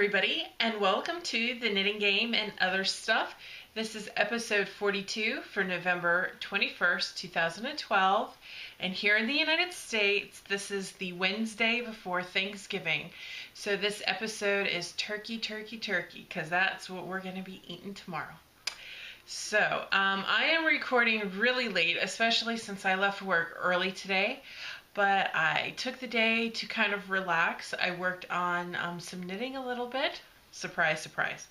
everybody, and welcome to the Knitting Game and Other Stuff. This is episode 42 for November 21st, 2012. And here in the United States, this is the Wednesday before Thanksgiving. So this episode is turkey, because that's what we're going to be eating tomorrow. So I am recording really late, especially since I left work early today. But I took the day to kind of relax. I worked on some knitting a little bit. Surprise, surprise.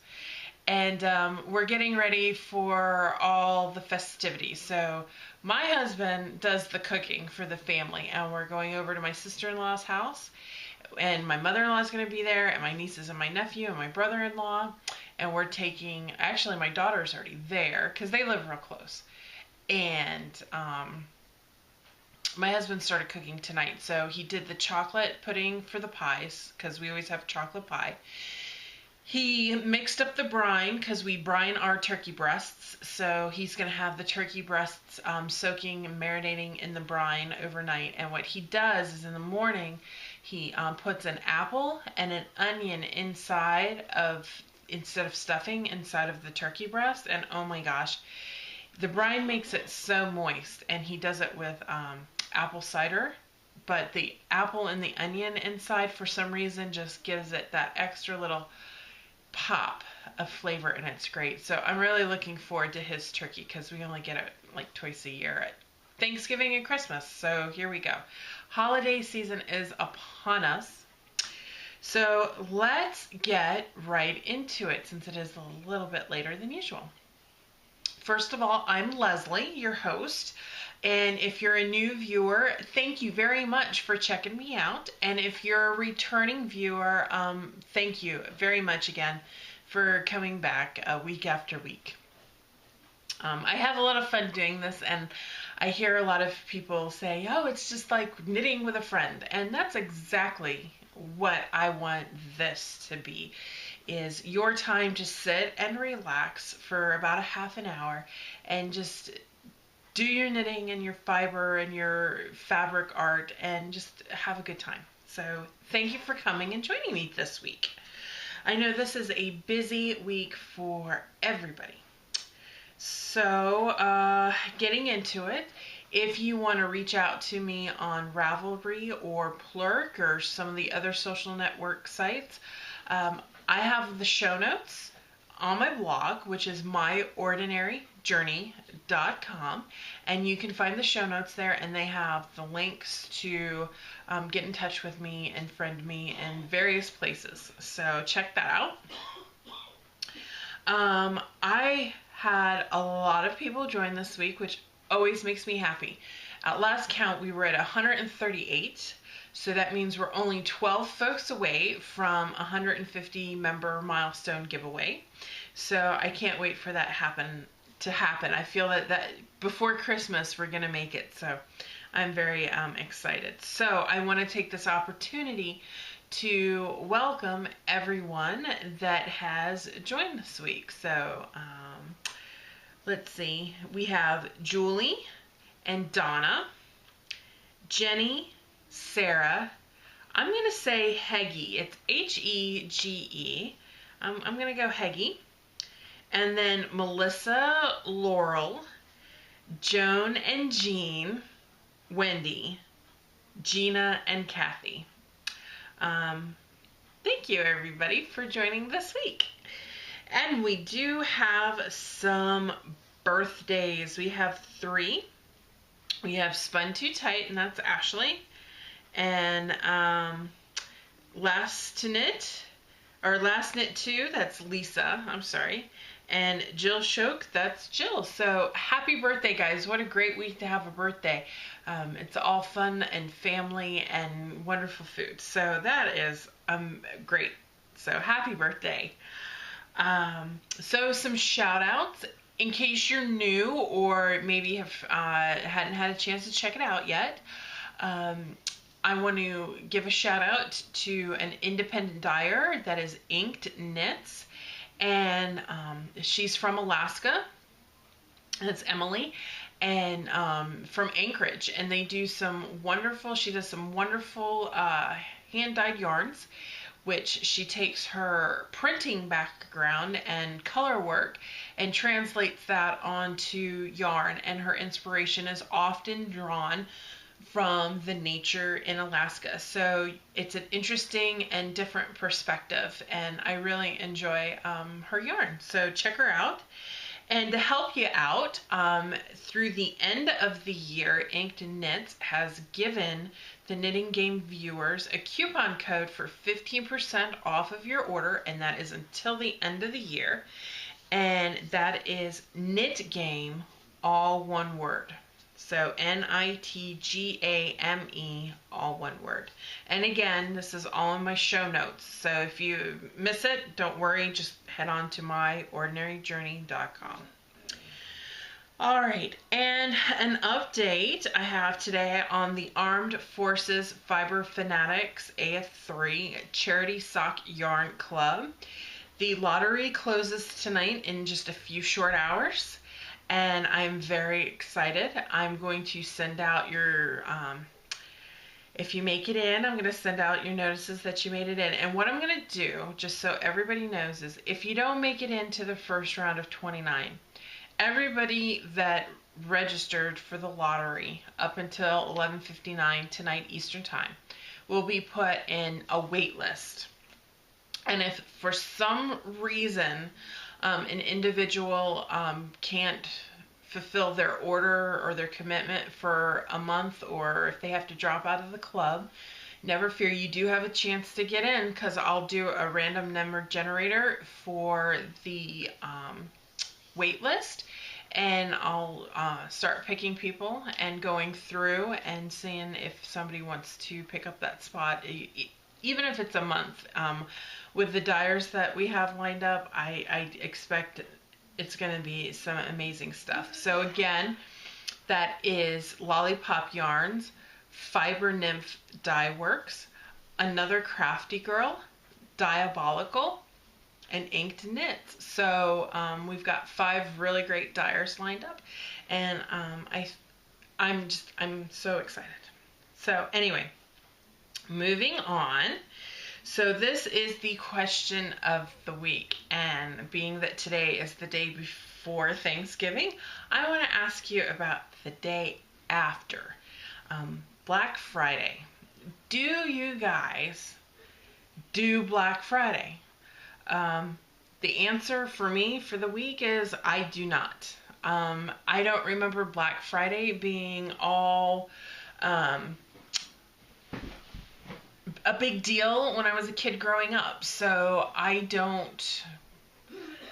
And we're getting ready for all the festivities. So my husband does the cooking for the family. And we're going over to my sister-in-law's house. And my mother-in-law is going to be there. And my nieces and my nephew and my brother-in-law. And we're taking... Actually, my daughter's already there because they live real close. And... my husband started cooking tonight, so he did the chocolate pudding for the pies, because we always have chocolate pie. He mixed up the brine, because we brine our turkey breasts, so he's going to have the turkey breasts soaking and marinating in the brine overnight. And what he does is in the morning, he puts an apple and an onion instead of stuffing, inside of the turkey breast, and oh my gosh, the brine makes it so moist, and he does it with apple cider, but the apple and the onion inside for some reason just gives it that extra little pop of flavor, and it's great. So I'm really looking forward to his turkey because we only get it like twice a year at Thanksgiving and Christmas. So here we go. Holiday season is upon us. So let's get right into it since it is a little bit later than usual. First of all, I'm Lesley, your host. And if you're a new viewer, thank you very much for checking me out. And if you're a returning viewer, thank you very much again for coming back week after week. I have a lot of fun doing this, and I hear a lot of people say, oh, it's just like knitting with a friend. And that's exactly what I want this to be, is your time to sit and relax for about a half an hour and just do your knitting and your fiber and your fabric art and just have a good time. So thank you for coming and joining me this week. I know this is a busy week for everybody. So getting into it, if you want to reach out to me on Ravelry or Plurk or some of the other social network sites, I have the show notes on my blog, which is myordinaryjourney.com, and you can find the show notes there, and they have the links to get in touch with me and friend me in various places. So check that out. I had a lot of people join this week, which always makes me happy. At last count, we were at 138. So that means we're only 12 folks away from 150 member milestone giveaway. So I can't wait for that to happen. I feel that before Christmas we're going to make it. So I'm very excited. So I want to take this opportunity to welcome everyone that has joined this week. So let's see. We have Julie and Donna, Jenny, Sarah, I'm going to say Heggy. It's H-E-G-E. I'm going to go Heggy. And then Melissa, Laurel, Joan and Jean, Wendy, Gina and Kathy. Thank you everybody for joining this week. And we do have some birthdays. We have 3. We have Spun Too Tight, and that's Ashley. And Last Knit 2, that's Lisa, I'm sorry. And Jill Shoke, that's Jill. So happy birthday, guys. What a great week to have a birthday. It's all fun and family and wonderful food. So that is great. So happy birthday. So some shout outs. In case you're new or maybe hadn't had a chance to check it out yet, I want to give a shout out to an independent dyer that is Inked Knits, and she's from Alaska. That's Emily, and from Anchorage, and they do some wonderful. She does some wonderful hand dyed yarns which she takes her printing background and color work and translates that onto yarn. And her inspiration is often drawn from the nature in Alaska. So it's an interesting and different perspective, and I really enjoy her yarn. So check her out. And to help you out, through the end of the year, Inked Knits has given the Knitting Game viewers a coupon code for 15% off of your order, and that is until the end of the year. And that is Knit Game, all one word. So NITGAME, all one word. And again, this is all in my show notes. So if you miss it, don't worry. Just head on to myordinaryjourney.com. All right, and an update I have today on the Armed Forces Fiber Fanatics AF3 Charity Sock Yarn Club. The lottery closes tonight in just a few short hours, and I'm very excited. I'm going to send out your, if you make it in, I'm going to send out your notices that you made it in. And what I'm going to do, just so everybody knows, is if you don't make it into the first round of 29, everybody that registered for the lottery up until 11:59 tonight Eastern Time will be put in a wait list. And if for some reason an individual can't fulfill their order or their commitment for a month, or if they have to drop out of the club, never fear, you do have a chance to get in, because I'll do a random number generator for the wait list, and I'll start picking people and going through and seeing if somebody wants to pick up that spot, even if it's a month. With the dyers that we have lined up, I expect it's going to be some amazing stuff. So again, that is Lollipop Yarns, Fiber Nymph Dye Works, Another Crafty Girl, Diabolical, and Inked Knits. So we've got 5 really great dyers lined up, and I'm so excited. So anyway, moving on. So this is the question of the week, and being that today is the day before Thanksgiving, I want to ask you about the day after, Black Friday. Do you guys do Black Friday? The answer for me for the week is I do not. I don't remember Black Friday being all a big deal when I was a kid growing up, so I don't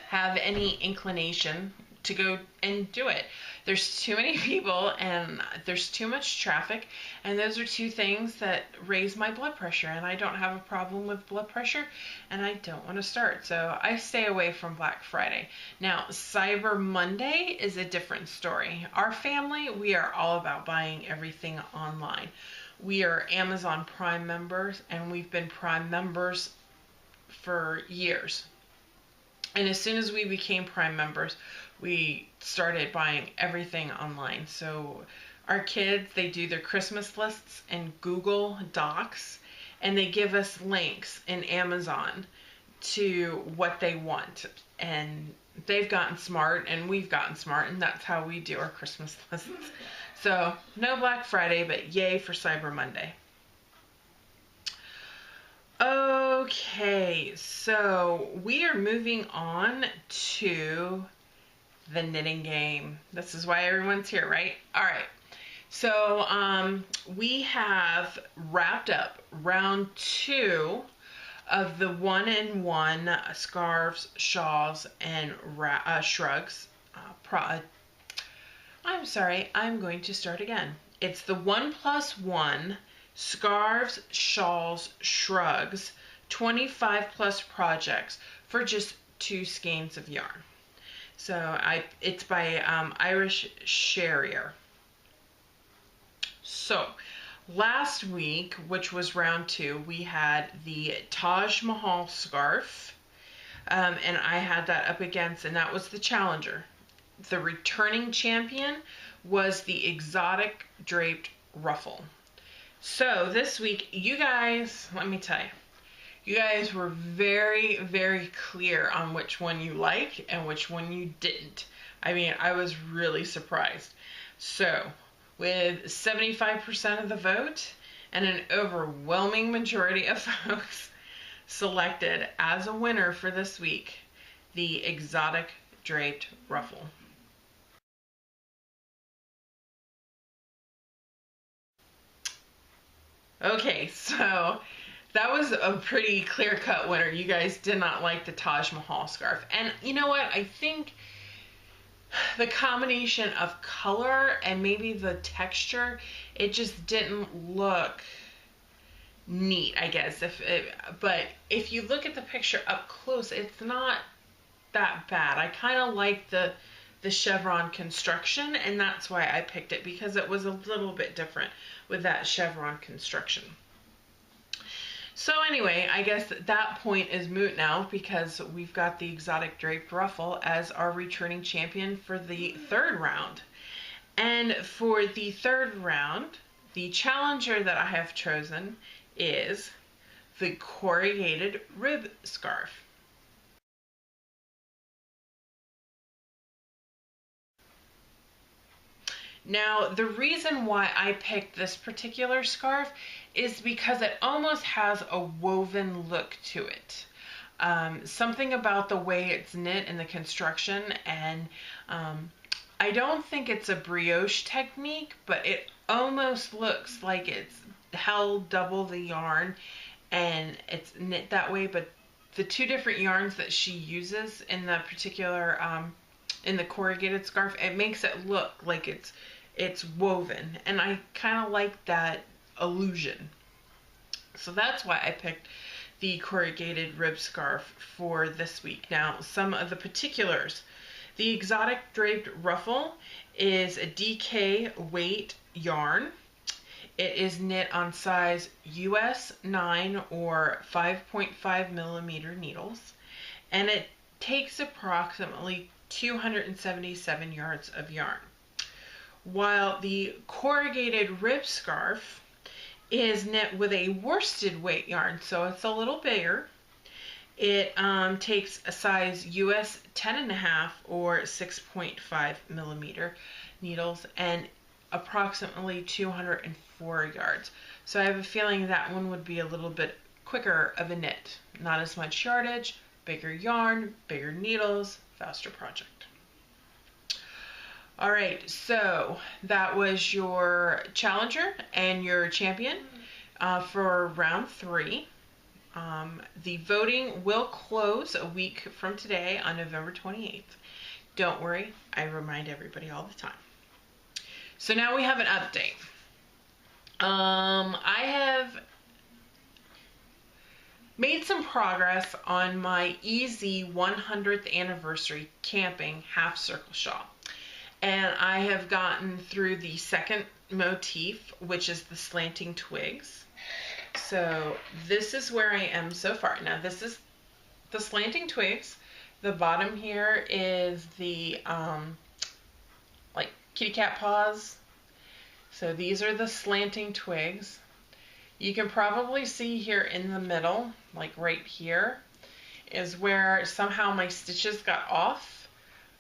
have any inclination to go and do it. There's too many people and there's too much traffic, and those are two things that raise my blood pressure, and I don't have a problem with blood pressure, and I don't want to start, so I stay away from Black Friday. Now, Cyber Monday is a different story. Our family, we are all about buying everything online. We are Amazon Prime members, and we've been Prime members for years. And as soon as we became Prime members, we started buying everything online. So our kids, they do their Christmas lists in Google Docs, and they give us links in Amazon to what they want. And they've gotten smart, and we've gotten smart, and that's how we do our Christmas lists. So no Black Friday, but yay for Cyber Monday. Okay, so we are moving on to the knitting game. This is why everyone's here, right? All right. So we have wrapped up round 2 of the 1-in-1 scarves, shawls, and shrugs. I'm sorry, I'm going to start again. It's the 1+1 scarves, shawls, shrugs, 25 plus projects for just 2 skeins of yarn. So it's by Irish Sherrier. So last week, which was round 2, we had the Taj Mahal scarf, and I had that up against, and that was the challenger. The returning champion was the exotic draped ruffle. So this week, you guys, let me tell you, You guys were very, very clear on which one you like and which one you didn't. I mean, I was really surprised. So, with 75% of the vote and an overwhelming majority of folks selected as a winner for this week, the exotic draped ruffle. Okay, so that was a pretty clear-cut winner. You guys did not like the Taj Mahal scarf. And you know what? I think the combination of color and maybe the texture, it just didn't look neat, I guess. But if you look at the picture up close, it's not that bad. I kind of like the chevron construction, and that's why I picked it, because it was a little bit different with that chevron construction. So anyway, I guess that point is moot now, because we've got the exotic draped ruffle as our returning champion for the third round. And for the third round, the challenger that I have chosen is the corrugated rib scarf. Now, the reason why I picked this particular scarf is because it almost has a woven look to it. Something about the way it's knit and the construction, and I don't think it's a brioche technique, but it almost looks like it's held double the yarn and it's knit that way. But the two different yarns that she uses in the particular in the corrugated scarf, it makes it look like it's woven, and I kind of like that illusion. So that's why I picked the corrugated rib scarf for this week. Now, some of the particulars. The exotic draped ruffle is a DK weight yarn. It is knit on size US 9 or 5.5 millimeter needles, and it takes approximately 277 yards of yarn. While the corrugated rib scarf is knit with a worsted weight yarn, so it's a little bigger. It takes a size US 10.5 or 6.5 millimeter needles and approximately 204 yards. So I have a feeling that one would be a little bit quicker of a knit. Not as much yardage, bigger yarn, bigger needles, faster project. All right, so that was your challenger and your champion for round 3. The voting will close a week from today on November 28th. Don't worry, I remind everybody all the time. So now we have an update. I have made some progress on my easy 100th anniversary camping half circle shawl. And I have gotten through the second motif, which is the slanting twigs. So this is where I am so far. Now this is the slanting twigs. The bottom here is the like kitty cat paws. So these are the slanting twigs. You can probably see here in the middle, like right here, is where somehow my stitches got off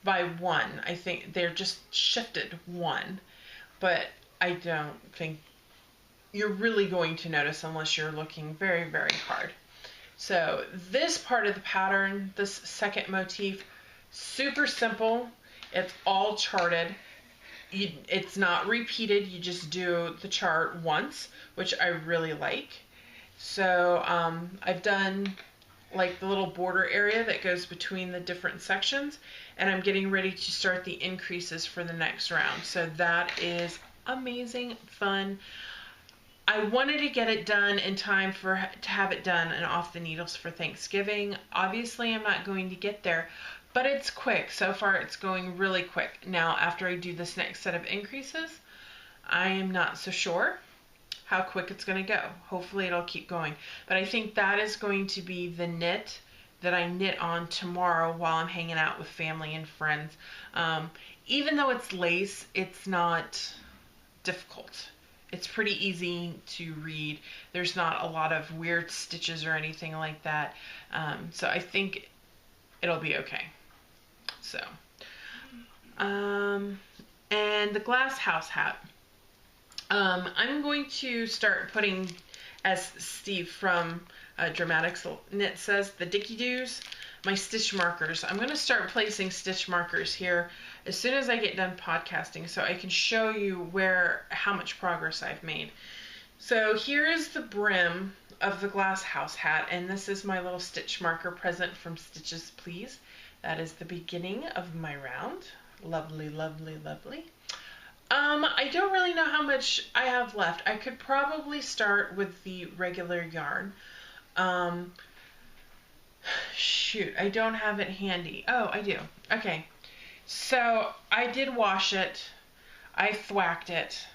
by 1. I think they're just shifted 1, but I don't think you're really going to notice unless you're looking very, very hard. So this part of the pattern, this second motif, super simple. It's all charted. It's not repeated. You just do the chart once, which I really like. So I've done like the little border area that goes between the different sections, and I'm getting ready to start the increases for the next round. So that is amazing fun. I wanted to get it done in time to have it done and off the needles for Thanksgiving. Obviously, I'm not going to get there, but it's quick. So far, it's going really quick. Now, after I do this next set of increases, I am not so sure how quick it's going to go. Hopefully, it'll keep going. But I think that is going to be the knit that I knit on tomorrow while I'm hanging out with family and friends. Even though it's lace, it's not difficult. it's pretty easy to read. There's not a lot of weird stitches or anything like that. So I think it'll be okay. So, and the glass house hat. I'm going to start putting, as Steve from Dramatics Knit says, the Dicky-Doos, my stitch markers. I'm going to start placing stitch markers here as soon as I get done podcasting so I can show you how much progress I've made. So here is the brim of the glass house hat, and this is my little stitch marker present from Stitches Please. That is the beginning of my round. Lovely, lovely, lovely. I don't really know how much I have left. I could probably start with the regular yarn. Shoot, I don't have it handy. Oh, I do. Okay. So I did wash it. I thwacked it.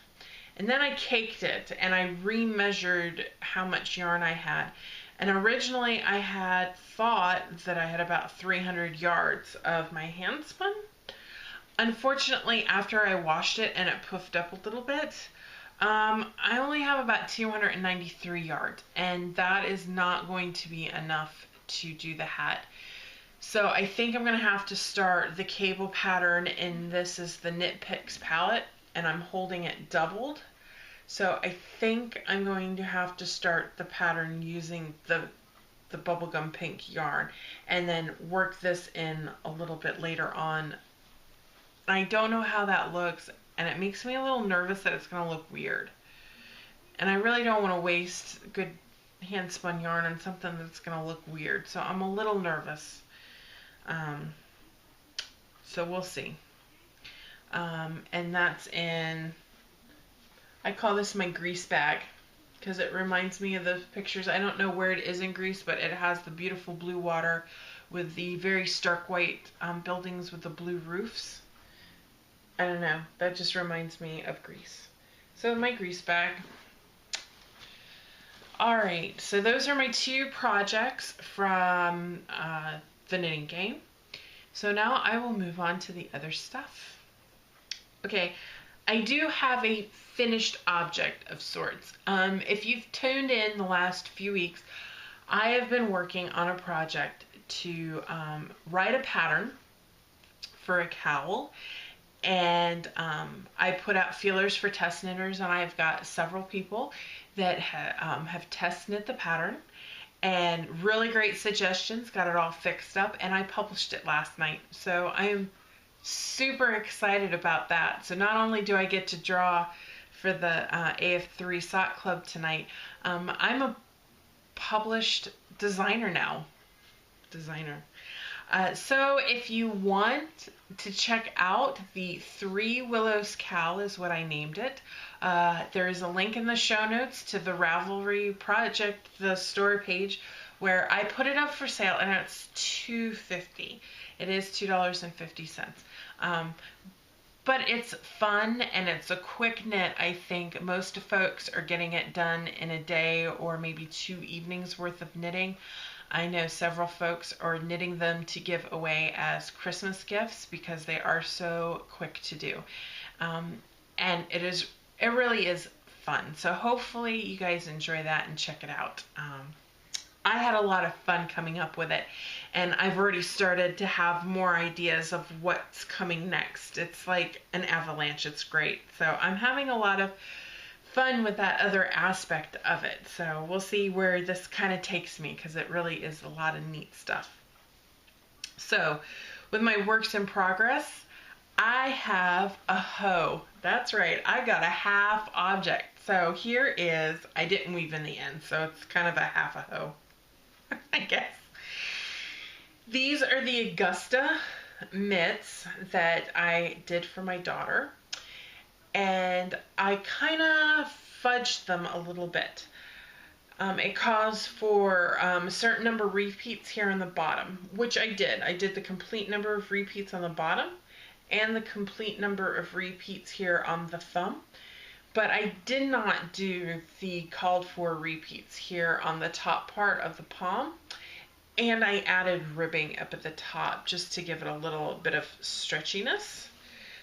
And then I caked it and I remeasured how much yarn I had. And originally I had thought that I had about 300 yards of my hand spun. Unfortunately, after I washed it and it puffed up a little bit, I only have about 293 yards, and that is not going to be enough to do the hat. So I think I'm going to have to start the cable pattern, and this is the Knit Picks palette, and I'm holding it doubled. So I think I'm going to have to start the pattern using the bubblegum pink yarn, and then work this in a little bit later on. I don't know how that looks, and it makes me a little nervous that it's going to look weird. And I really don't want to waste good hand spun yarn on something that's going to look weird, so I'm a little nervous. So we'll see. And that's in, I call this my grease bag because it reminds me of the pictures. I don't know where it is in Greece, but it has the beautiful blue water with the very stark white buildings with the blue roofs. I don't know, that just reminds me of Greece. So my grease bag. Alright, so those are my two projects from the knitting game. So now I will move on to the other stuff. Okay, I do have a finished object of sorts. If you've tuned in the last few weeks, I have been working on a project to write a pattern for a cowl. And I put out feelers for test knitters, and I've got several people that have test knit the pattern, and really great suggestions, got it all fixed up, and I published it last night. So I'm super excited about that. So not only do I get to draw for the AF3 Sock Club tonight, I'm a published designer now. So if you want to check out the Three Willows Cowl is what I named it. There is a link in the show notes to the Ravelry project, the store page, where I put it up for sale, and it's $2.50. It is $2.50. But it's fun and it's a quick knit. I think most folks are getting it done in a day or maybe 2 evenings worth of knitting. I know several folks are knitting them to give away as Christmas gifts because they are so quick to do. And it really is fun. So hopefully you guys enjoy that and check it out. I had a lot of fun coming up with it, and I've already started to have more ideas of what's coming next. It's like an avalanche. It's great. So I'm having a lot of fun with that other aspect of it. So we'll see where this kind of takes me, because it really is a lot of neat stuff. So with my works in progress, I have a hoe. That's right, I got a half object. So here is, I didn't weave in the end, so it's kind of a half a hoe, I guess. These are the Augusta mitts that I did for my daughter, and I kind of fudged them a little bit. It calls for a certain number of repeats here on the bottom, which I did. I did the complete number of repeats on the bottom and the complete number of repeats here on the thumb, but I did not do the called for repeats here on the top part of the palm, and I added ribbing up at the top just to give it a little bit of stretchiness.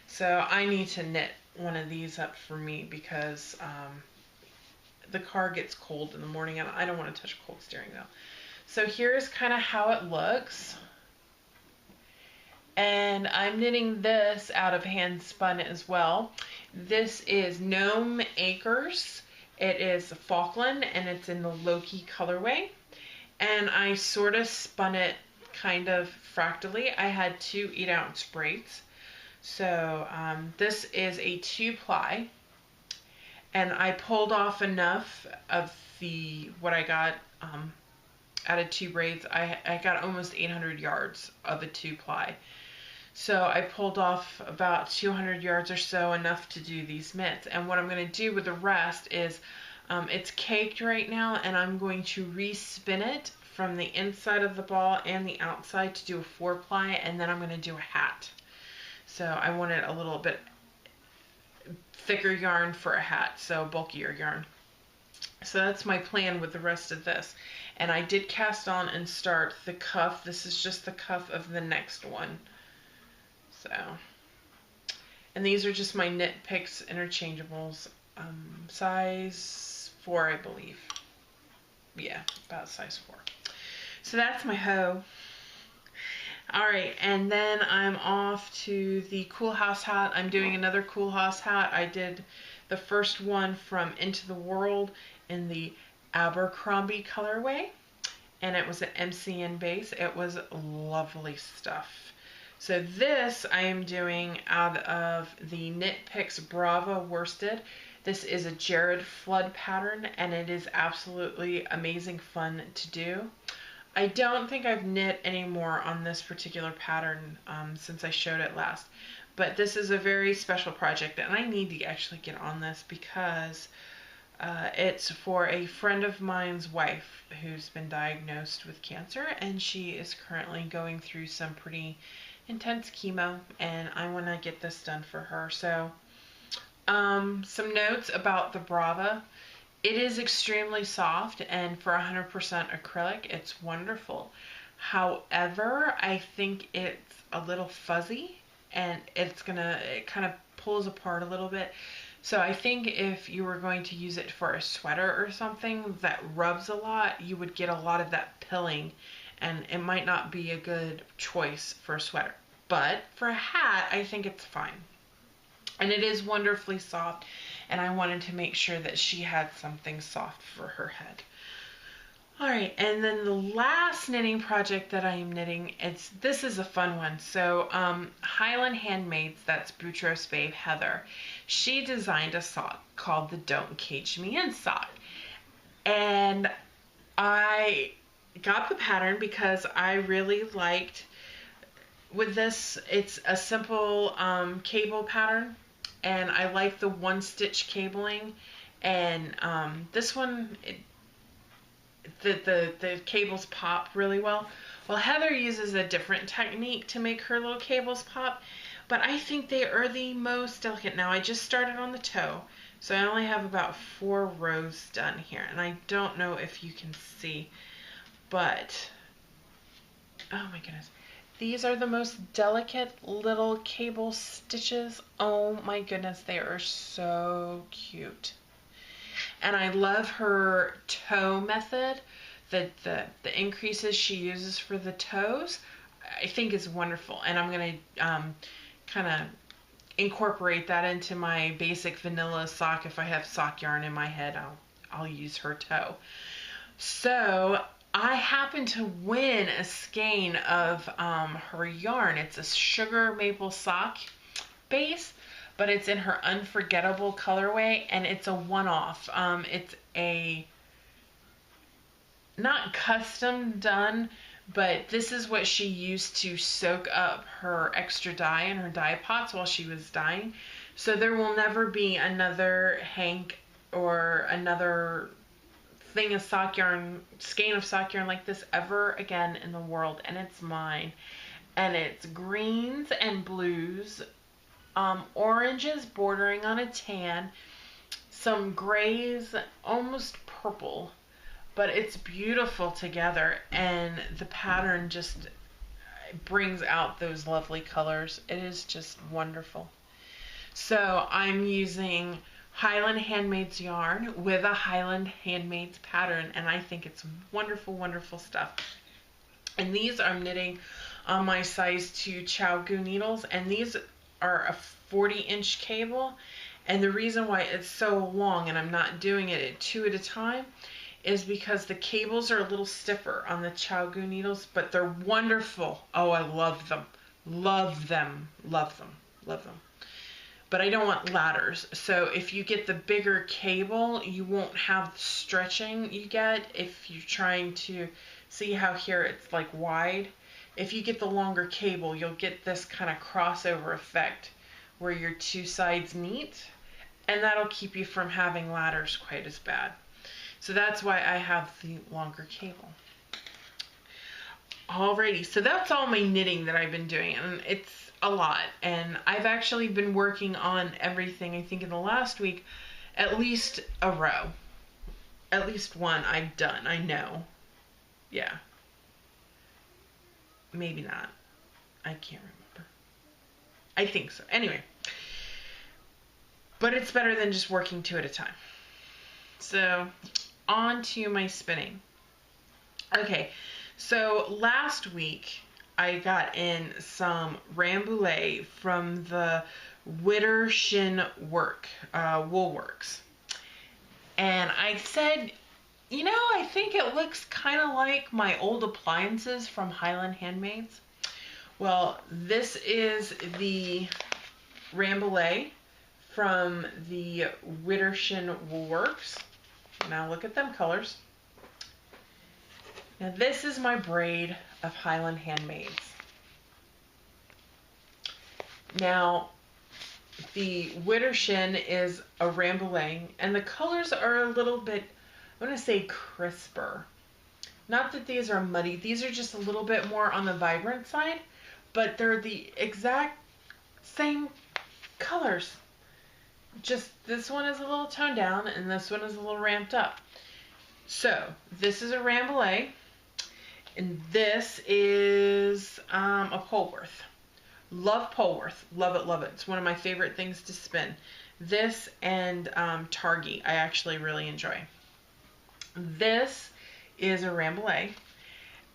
So I need to knit one of these up for me because the car gets cold in the morning and I don't want to touch a cold steering wheel. So here's kind of how it looks. And I'm knitting this out of hand spun as well. This is Gnome Acres. It is Falkland and it's in the Loki colorway. And I sort of spun it kind of fractally. I had 2 8-ounce braids. So this is a 2-ply. And I pulled off enough of what I got out of 2 braids. I got almost 800 yards of a 2-ply. So I pulled off about 200 yards or so, enough to do these mitts. And what I'm going to do with the rest is, it's caked right now, and I'm going to respin it from the inside of the ball and the outside to do a 4-ply, and then I'm going to do a hat. So I wanted a little bit thicker yarn for a hat, so bulkier yarn. So that's my plan with the rest of this. And I did cast on and start the cuff. This is just the cuff of the next one. So, and these are just my Knit Picks interchangeables, size 4, I believe. Yeah, about size 4. So that's my hoe. Alright, and then I'm off to the Cool House hat. I'm doing another Cool House hat. I did the first one from Into the World in the Abercrombie colorway, and it was an MCN base. It was lovely stuff. So this I am doing out of the Knit Picks Brava worsted. This is a Jared Flood pattern, and it is absolutely amazing fun to do. I don't think I've knit anymore on this particular pattern since I showed it last, but this is a very special project, and I need to actually get on this because it's for a friend of mine's wife who's been diagnosed with cancer, and she is currently going through some pretty intense chemo, and I want to get this done for her. So some notes about the Brava. It is extremely soft, and for 100% acrylic, it's wonderful. However, I think it's a little fuzzy, and it kind of pulls apart a little bit. So I think if you were going to use it for a sweater or something that rubs a lot, you would get a lot of that pilling, and it might not be a good choice for a sweater. But for a hat, I think it's fine. And it is wonderfully soft, and I wanted to make sure that she had something soft for her head. Alright, and then the last knitting project that I am knitting, this is a fun one. So Highland Handmaids, that's Boutros Babe Heather, she designed a sock called the Don't Cage Me In sock. And I got the pattern because I really liked, with this, it's a simple cable pattern, and I like the 1-stitch cabling, and this one, the cables pop really well. Well, Heather uses a different technique to make her little cables pop, but I think they are the most delicate. Now, I just started on the toe, so I only have about 4 rows done here, and I don't know if you can see, but oh my goodness. These are the most delicate little cable stitches. Oh my goodness, they are so cute. And I love her toe method. The increases she uses for the toes, I think is wonderful. And I'm going to kind of incorporate that into my basic vanilla sock. If I have sock yarn in my head, I'll use her toe. So I happen to win a skein of her yarn. It's a sugar maple sock base, but it's in her Unforgettable colorway, and it's a one-off. It's a not custom done, but this is what she used to soak up her extra dye in her dye pots while she was dyeing. So there will never be another hank or another thing of sock yarn, skein of sock yarn like this ever again in the world, and it's mine. And it's greens and blues, oranges bordering on a tan, some grays, almost purple, but it's beautiful together, and the pattern just brings out those lovely colors. It is just wonderful. So I'm using Highland Handmaid's yarn with a Highland Handmaid's pattern, and I think it's wonderful, wonderful stuff. And these I'm knitting on my size 2 Chow-Goo needles, and these are a 40-inch cable. And the reason why it's so long and I'm not doing it at 2 at a time is because the cables are a little stiffer on the Chow-Goo needles, but they're wonderful. Oh, I love them. Love them. Love them. Love them. But I don't want ladders. So if you get the bigger cable, you won't have the stretching you get if you're trying to see how here it's like wide. If you get the longer cable, you'll get this kind of crossover effect where your two sides meet, and that'll keep you from having ladders quite as bad. So that's why I have the longer cable. Alrighty, so that's all my knitting that I've been doing, and it's a lot. And I've actually been working on everything, I think in the last week, at least a row. At least one I've done, I know. Yeah. Maybe not. I can't remember. I think so. Anyway. But it's better than just working 2 at a time. So, on to my spinning. Okay, so last week I got in some Rambouillet from the Widdershin Woolworks. And I said, you know, I think it looks kind of like my old appliances from Highland Handmaids. Well, this is the Rambouillet from the Widdershin Woolworks. Now look at them colors. Now this is my braid of Highland Handmaids. Now the Widdershin is a Rambouillet, and the colors are a little bit, I want to say, crisper. Not that these are muddy, these are just a little bit more on the vibrant side, but they're the exact same colors. Just this one is a little toned down and this one is a little ramped up. So this is a Rambouillet, and this is a Polworth. Love Polworth. Love it, love it. It's one of my favorite things to spin. This and Targhee I actually really enjoy. This is a Rambouillet,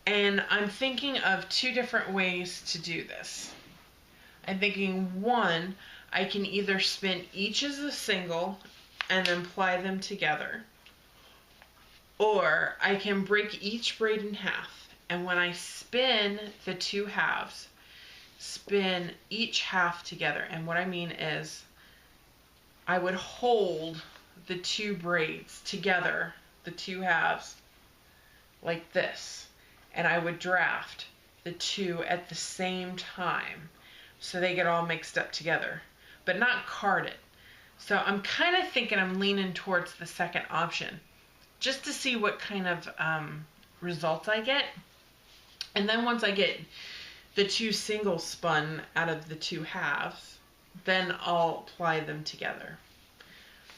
and I'm thinking of 2 different ways to do this. I'm thinking, one, I can either spin each as a single and then ply them together, or I can break each braid in half, and when I spin the 2 halves, spin each half together. And what I mean is I would hold the 2 braids together, the 2 halves, like this, and I would draft the 2 at the same time so they get all mixed up together, but not card it. So I'm kind of thinking I'm leaning towards the second option, just to see what kind of results I get. And then once I get the 2 singles spun out of the 2 halves, then I'll apply them together.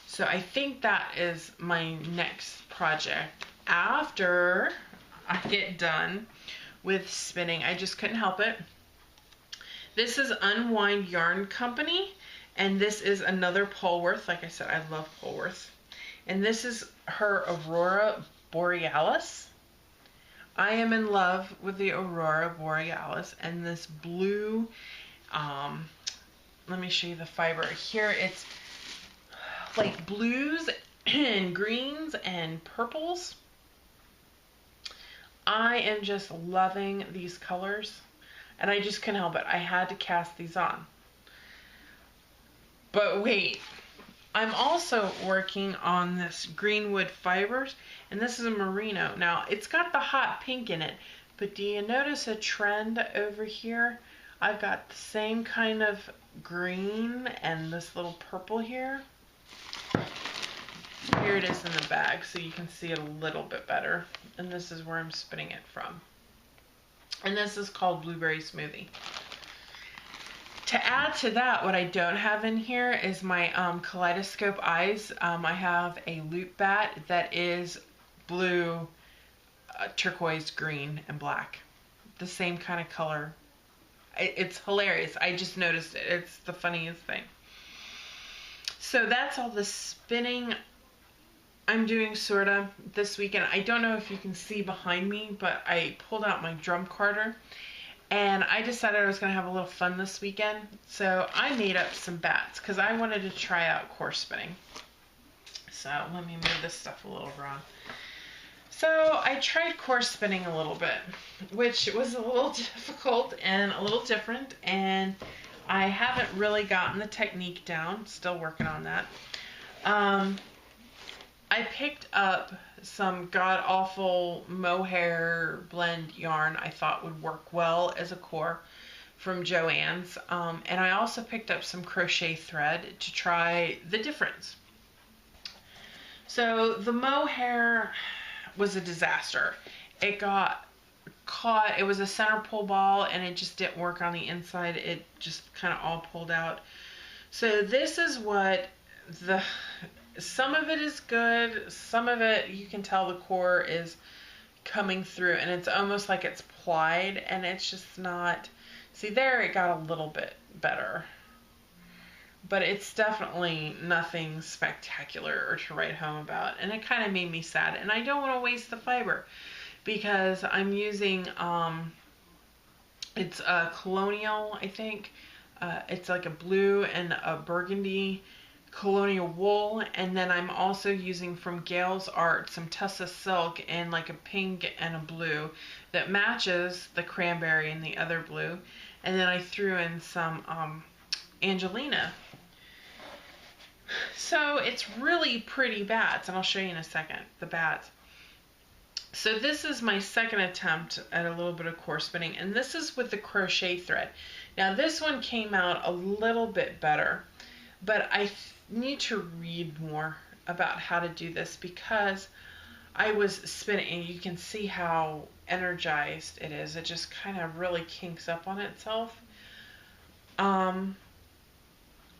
So I think that is my next project after I get done with spinning. I just couldn't help it. This is Unwind Yarn Company, and this is another Polworth. Like I said, I love Polworth. And this is her Aurora Borealis. I am in love with the Aurora Borealis, and this blue, let me show you the fiber. Here it's like blues and greens and purples. I am just loving these colors, and I just couldn't help it. I had to cast these on. But wait, I'm also working on this Greenwood Fibers, and this is a merino. Now, it's got the hot pink in it, but do you notice a trend over here? I've got the same kind of green and this little purple here. Here it is in the bag, so you can see it a little bit better. And this is where I'm spinning it from. And this is called Blueberry Smoothie. To add to that, what I don't have in here is my kaleidoscope eyes. I have a loop bat that is blue, turquoise, green, and black. The same kind of color. It's hilarious. I just noticed it. It's the funniest thing. So that's all the spinning I'm doing sort of this weekend. I don't know if you can see behind me, but I pulled out my drum carder and I decided I was going to have a little fun this weekend. So I made up some bats because I wanted to try out core spinning. So let me move this stuff a little around. So I tried core spinning a little bit, which was a little difficult and a little different, and I haven't really gotten the technique down. Still working on that. I picked up some god-awful mohair blend yarn I thought would work well as a core from Joann's. And I also picked up some crochet thread to try the difference. So the mohair was a disaster. It got caught. It was a center pull ball and it just didn't work on the inside. It just kind of all pulled out. So this is what some of it is good. Some of it you can tell the core is coming through and it's almost like it's plied and it's just not. See there, it got a little bit better. But it's definitely nothing spectacular or to write home about. And it kind of made me sad. And I don't want to waste the fiber because I'm using, it's a Colonial, I think. It's like a blue and a burgundy Colonial wool. And then I'm also using from Gail's Art some Tussa silk in like a pink and a blue that matches the cranberry and the other blue. And then I threw in some Angelina. So it's really pretty bats, and I'll show you in a second, the bats. So this is my second attempt at a little bit of core spinning, and this is with the crochet thread. Now this one came out a little bit better, but I need to read more about how to do this because I was spinning, and you can see how energized it is. It just kind of really kinks up on itself.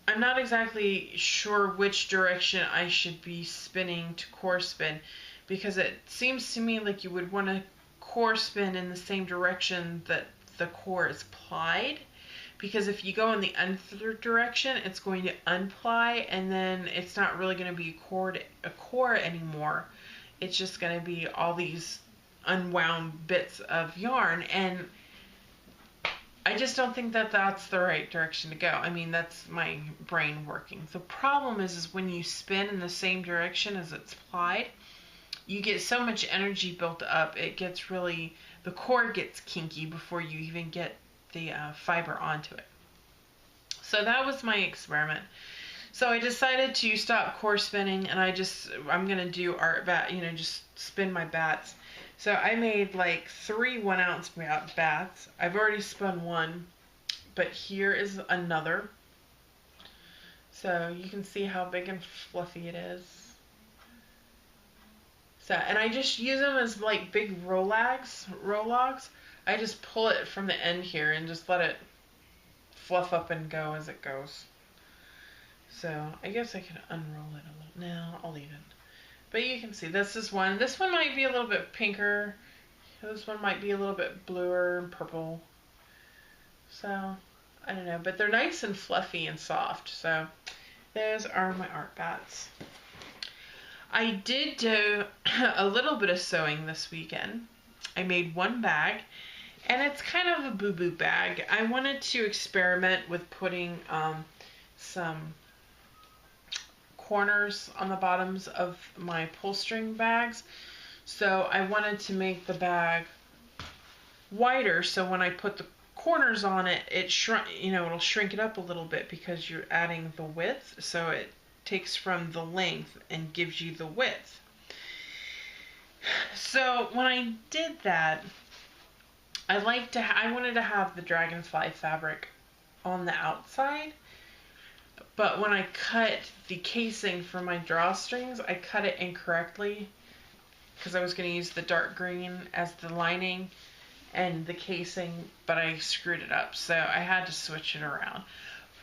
I'm not exactly sure which direction I should be spinning to core spin because it seems to me like you would want to core spin in the same direction that the core is plied, because if you go in the other direction it's going to unply and then it's not really going to be a core anymore. It's just going to be all these unwound bits of yarn, and I just don't think that that's the right direction to go. I mean, that's my brain working. The problem is when you spin in the same direction as it's plied, you get so much energy built up, it gets really, the core gets kinky before you even get the fiber onto it. So that was my experiment. So I decided to stop core spinning and I'm going to do art bat, just spin my bats. So I made like 3 1-ounce bats. I've already spun one, but here is another. So you can see how big and fluffy it is. So, and I just use them as like big rolags. I just pull it from the end here and just let it fluff up and go as it goes. So I guess I can unroll it a little. No, I'll leave it. But you can see this is one. This one might be a little bit pinker. This one might be a little bit bluer and purple. So, I don't know. But they're nice and fluffy and soft. So, those are my art bats. I did do a little bit of sewing this weekend. I made one bag. And it's kind of a boo-boo bag. I wanted to experiment with putting some corners on the bottoms of my pull string bags. So I wanted to make the bag wider so when I put the corners on it, it'll shrink it up a little bit because you're adding the width. So it takes from the length and gives you the width. So when I did that, I wanted to have the dragonfly fabric on the outside. But when I cut the casing for my drawstrings, I cut it incorrectly because I was going to use the dark green as the lining and the casing, but I screwed it up. So I had to switch it around.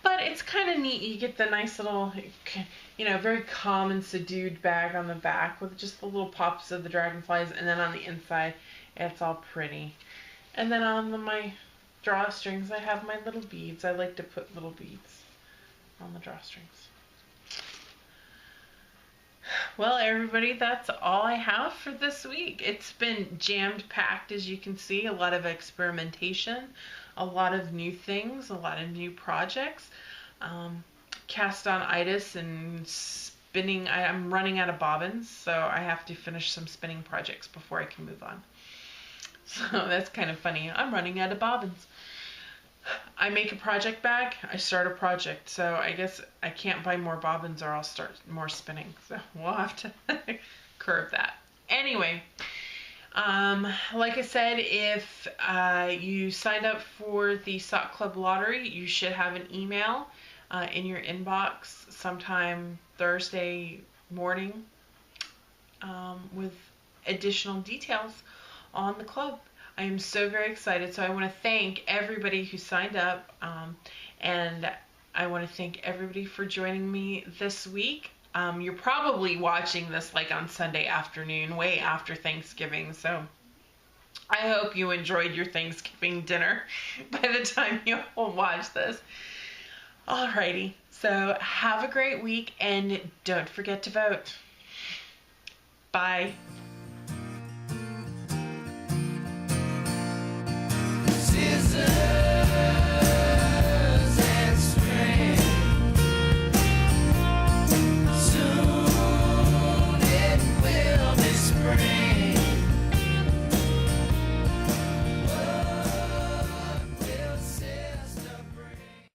But it's kind of neat. You get the nice little, very calm and subdued bag on the back with just the little pops of the dragonflies. And then on the inside, it's all pretty. And then on my drawstrings, I have my little beads. I like to put little beads on the drawstrings. Well, everybody, that's all I have for this week. It's been jammed packed, as you can see, a lot of experimentation, a lot of new things, a lot of new projects. Um, Cast on itis and spinning. I'm running out of bobbins, so I have to finish some spinning projects before I can move on. So that's kind of funny. I'm running out of bobbins. I make a project bag, I start a project. So I guess I can't buy more bobbins or I'll start more spinning. So we'll have to curb that. Anyway, like I said, if you signed up for the Sock Club lottery, you should have an email in your inbox sometime Thursday morning with additional details on the club. I am so very excited. So I want to thank everybody who signed up, and I want to thank everybody for joining me this week. You're probably watching this like on Sunday afternoon, way after Thanksgiving. So I hope you enjoyed your Thanksgiving dinner by the time you will watch this. Alrighty, so have a great week and don't forget to vote. Bye.